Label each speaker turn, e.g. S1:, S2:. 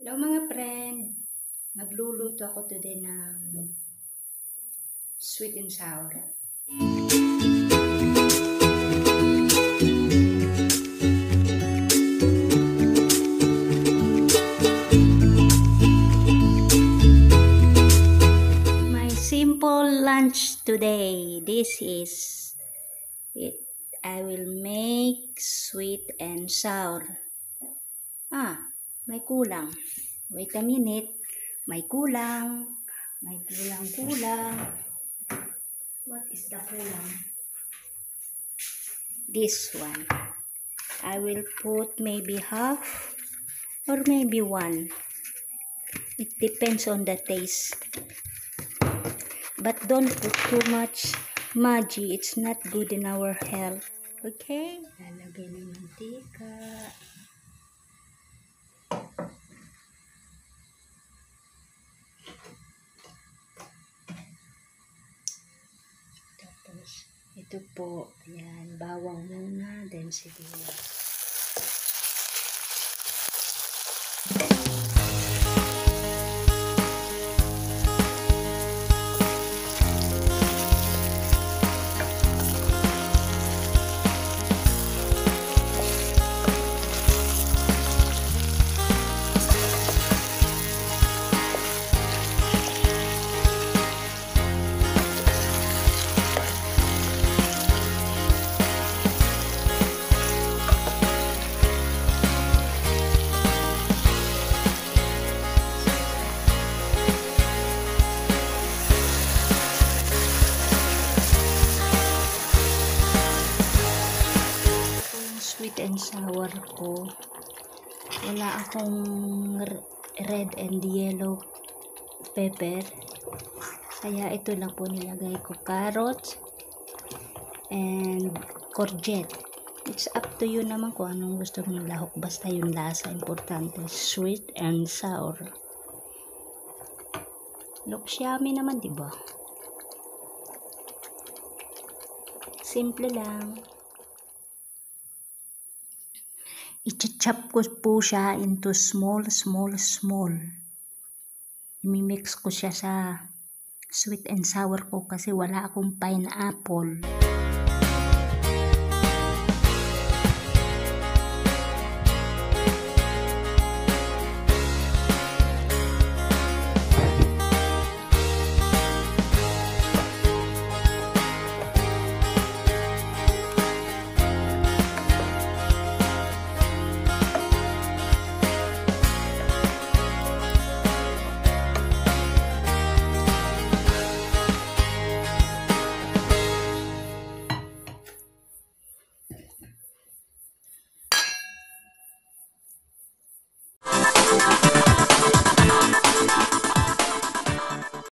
S1: Hello mga friend, magluluto ako today ng sweet and sour. My simple lunch today, this is it. I will make sweet and sour. May kulang. Wait a minute. May kulang. May kulang. What is the kulang? This one. I will put maybe half or maybe one. It depends on the taste. But don't put too much Maggi. It's not good in our health. Okay? Lalagay ng mantika. Tapos, ito po, ayan, bawang muna, then sibuyas. Sweet and sour ko, wala akong red and yellow pepper, kaya ito lang po nilagay ko, carrots and courgette. It's up to you naman kung anong gusto mong lahok, basta yung lasa importante. Sweet and sour, looks yummy naman, diba? Simple lang. I-chop ko po siya into small. I-mix ko siya sa sweet and sour ko kasi wala akong pineapple.